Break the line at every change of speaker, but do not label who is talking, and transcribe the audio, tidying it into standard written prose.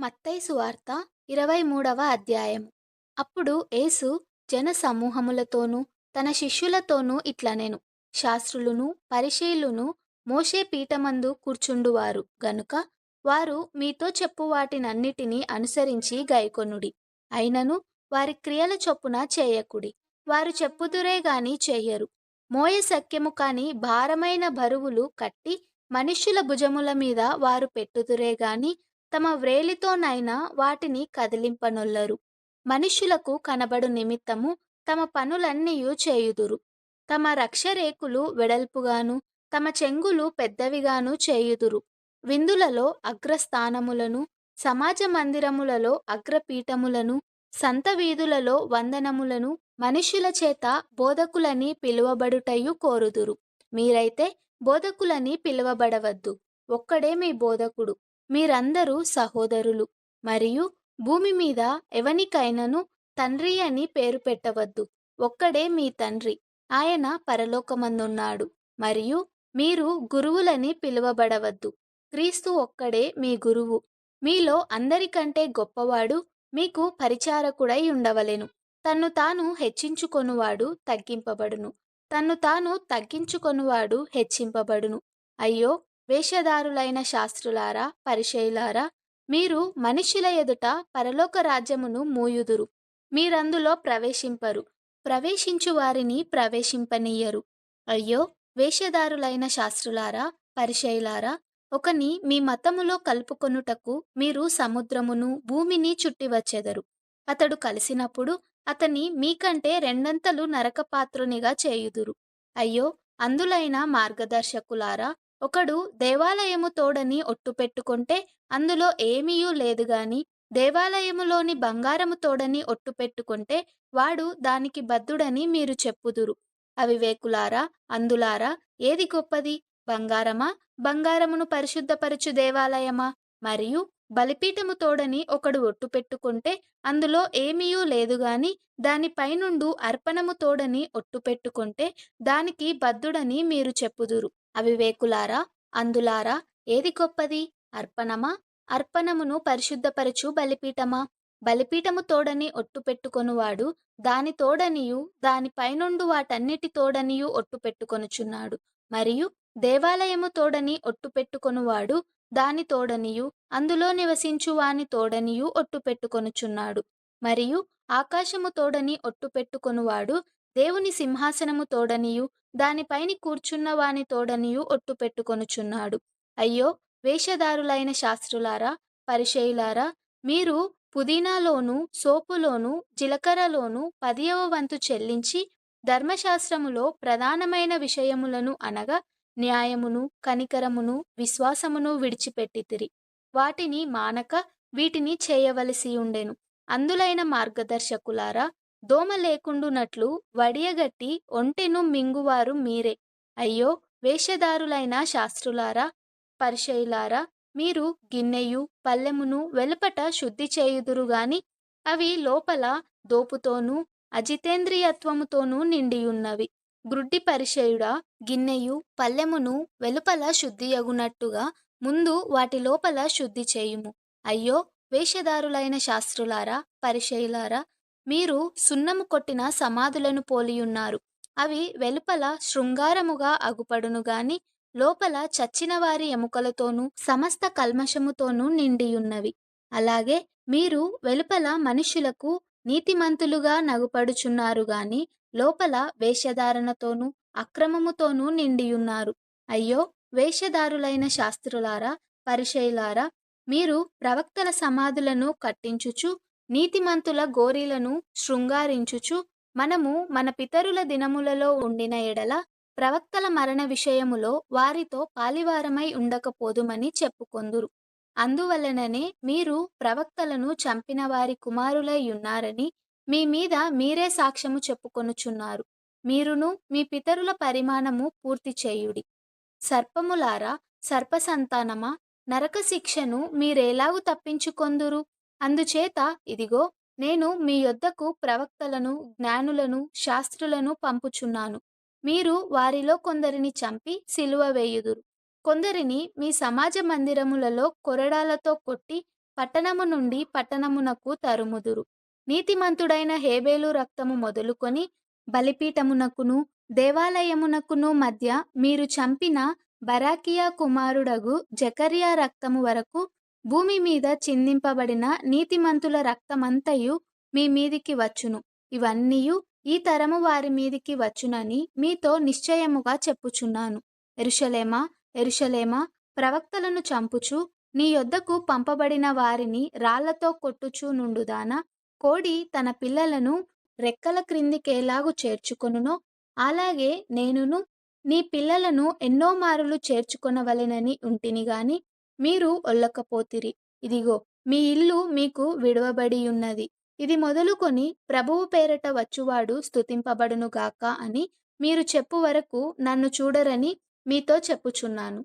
మత్తయి సువార్త 23వ అధ్యాయము. అప్పుడు యేసు జనసమూహములతోనూ తన శిష్యులతోనూ ఇట్లనెను. శాస్త్రులును పరిసయ్యులును మోషే పీఠమందు కూర్చుండువారు గనుక వారు మీతో చెప్పు వాటినన్నిటినీ అనుసరించి గైకొనుడి. అయినను వారి క్రియల చొప్పున చేయకుడి. వారు చెప్పుదురే గాని చెయ్యరు. మోయశక్యము కాని భారమైన బరువులు కట్టి మనుష్యుల భుజముల మీద వారు పెట్టుదురే గాని తమ వ్రేలితోనైనా వాటిని కదిలింపనొల్లరు. మనుష్యులకు కనబడు నిమిత్తము తమ పనులన్నీయు చేయుదురు. తమ రక్షరేకులు వెడల్పుగాను తమ చెంగులు పెద్దవిగాను చేయుదురు. విందులలో అగ్రస్థానములను, సమాజ మందిరములలో అగ్రపీఠములను, సంత వీధులలో వందనములను, మనుష్యుల చేత బోధకులని పిలువబడుటయు కోరుదురు. మీరైతే బోధకులని పిలువబడవద్దు, ఒక్కడే మీ బోధకుడు. మీరందరూ సహోదరులు. మరియు భూమి మీద ఎవనికైనను తండ్రి అని పేరు పెట్టవద్దు, ఒక్కడే మీ తండ్రి, ఆయన పరలోకమందున్నాడు. మరియు మీరు గురువులని పిలువబడవద్దు, క్రీస్తు ఒక్కడే మీ గురువు. మీలో అందరికంటే గొప్పవాడు మీకు పరిచారకుడై ఉండవలెను. తన్ను తాను హెచ్చించుకొనువాడు తగ్గింపబడును, తన్ను తాను తగ్గించుకొనువాడు హెచ్చింపబడును. అయ్యో, వేషధారులైన శాస్త్రులారా పరిసయ్యులారా, మీరు మనుష్యుల ఎదుట పరలోక రాజ్యమును మూయుదురు, మీరందులో ప్రవేశింపరు, ప్రవేశించు వారిని ప్రవేశింపనీయరు. అయ్యో, వేషధారులైన శాస్త్రులారా పరిసయ్యులారా, ఒకని మీ మతములో కలుపుకొనుటకు మీరు సముద్రమును భూమిని చుట్టి వచ్చెదరు. అతడు కలిసినప్పుడు అతని మీకంటే రెండంతలు నరకపాత్రునిగా చేయుదురు. అయ్యో, అందులైన మార్గదర్శకులారా, ఒకడు దేవాలయము తోడని ఒట్టు పెట్టుకొంటే అందులో ఏమీయూ లేదు గాని దేవాలయములోని బంగారము తోడని ఒట్టు పెట్టుకొంటే వాడు దానికి బద్ధుడని మీరు చెప్పుదురు. అవివేకులారా, అందులారా, ఏది గొప్పది? బంగారమా? బంగారమును పరిశుద్ధపరచు దేవాలయమా? మరియు బలిపీఠము తోడని ఒకడు ఒట్టు పెట్టుకొంటే అందులో ఏమీయూ లేదు గాని దానిపైనుండు అర్పణము తోడని ఒట్టు పెట్టుకొంటే దానికి బద్ధుడని మీరు చెప్పుదురు. అవివేకులారా, అందులారా, ఏది గొప్పది? అర్పణమా? అర్పణమును పరిశుద్ధపరచు బలిపీఠమా? బలిపీఠము తోడని ఒట్టు పెట్టుకొనువాడు దాని తోడనియు దానిపైనుండు వాటన్నిటి తోడనియు ఒట్టు పెట్టుకొనుచున్నాడు. మరియు దేవాలయము తోడని ఒట్టు పెట్టుకొనువాడు దాని తోడనియు అందులో నివసించు వాని తోడనియు ఒట్టు పెట్టుకొనుచున్నాడు. మరియు ఆకాశము తోడని ఒట్టు పెట్టుకొనువాడు దేవుని సింహాసనము తోడనియు దానిపైని కూర్చున్న వాని తోడనియు ఒట్టు పెట్టుకొనుచున్నాడు. అయ్యో, వేషధారులైన శాస్త్రులారా పరిసయ్యులారా, మీరు పుదీనాలోను సోపులోను జీలకర్రలోను 10వ వంతు చెల్లించి ధర్మశాస్త్రములో ప్రధానమైన విషయములను అనగా న్యాయమును కనికరమును విశ్వాసమును విడిచిపెట్టితిరి. వాటిని మానక వీటిని చేయవలసి ఉండెను. అందులైన మార్గదర్శకులారా, దోమ లేకుండునట్లు వడియగట్టి ఒంటెను మింగువారు మీరే. అయ్యో, వేషధారులైన శాస్త్రులారా పరిసయ్యులారా, మీరు గిన్నెయు పల్లెమును వెలుపట శుద్ధి చేయుదురు గాని అవి లోపల దోపుతోనూ అజితేంద్రియత్వముతోనూ నిండియున్నవి. గ్రుడ్డి పరిసయ్యుడా, గిన్నెయు పల్లెమును వెలుపల శుద్ధియగునట్టుగా ముందు వాటి లోపల శుద్ధి చేయుము. అయ్యో, వేషధారులైన శాస్త్రులారా పరిసయ్యులారా, మీరు సున్నము కొట్టిన సమాధులను పోలియున్నారు. అవి వెలుపల శృంగారముగా అగుపడును గాని లోపల చచ్చిన వారి ఎముకలతోనూ సమస్త కల్మషముతోనూ నిండియున్నవి. అలాగే మీరు వెలుపల మనుష్యులకు నీతిమంతులుగా నగుపడుచున్నారు గాని లోపల వేషధారణతోనూ అక్రమముతోనూ నిండియున్నారు. అయ్యో, వేషధారులైన శాస్త్రులారా పరిసయ్యులారా, మీరు ప్రవక్తల సమాధులను కట్టించుచు నీతిమంతుల గోరీలను శృంగారించుచు మనము మన పితరుల దినములలో ఉండిన ఎడల ప్రవక్తల మరణ విషయములో వారితో పాలివారమై ఉండకపోదుమని చెప్పుకొందురు. అందువలననే మీరు ప్రవక్తలను చంపిన వారి కుమారులై ఉన్నారని మీ మీద మీరే సాక్ష్యము చెప్పుకొనుచున్నారు. మీరును మీ పితరుల పరిమాణము పూర్తి చేయుడి. సర్పములారా, సర్పసంతానమా, నరక శిక్షను మీరేలాగు తప్పించుకొందురు? అందుచేత ఇదిగో, నేను మీ యొద్దకు ప్రవక్తలను జ్ఞానులను శాస్త్రులను పంపుచున్నాను. మీరు వారిలో కొందరిని చంపి సిలువ వేయుదురు, కొందరిని మీ సమాజ మందిరములలో కొరడాలతో కొట్టి పట్టణము నుండి పట్టణమునకు తరుముదురు. నీతిమంతుడైన హేబేలు రక్తము మొదలుకొని బలిపీఠమునకును దేవాలయమునకును మధ్య మీరు చంపిన బరాకియా కుమారుడగు జెకర్యా రక్తము వరకు భూమి మీద చిందింపబడిన నీతిమంతుల రక్తమంతయు మీ మీదికి వచ్చును. ఇవన్నీయు ఈ తరము వారి మీదికి వచ్చునని మీతో నిశ్చయముగా చెప్పుచున్నాను. యెరూషలేమా, యెరూషలేమా, ప్రవక్తలను చంపుచు నీ యొద్దకు పంపబడిన వారిని రాళ్లతో కొట్టుచు నుండుదానా, కోడి తన పిల్లలను రెక్కల క్రిందికెలాగు చేర్చుకొనునో అలాగే నేనును నీ పిల్లలను ఎన్నో మారులు చేర్చుకొనవలెనని ఉంటిని గాని మీరు ఒల్లకపోతిరి. ఇదిగో మీ ఇల్లు మీకు విడువబడియున్నది. ఇది మొదలుకొని ప్రభువు పేరట వచ్చువాడు స్తుతింపబడును గాక అని మీరు చెప్పు వరకు నన్ను చూడరని మీతో చెప్పుచున్నాను.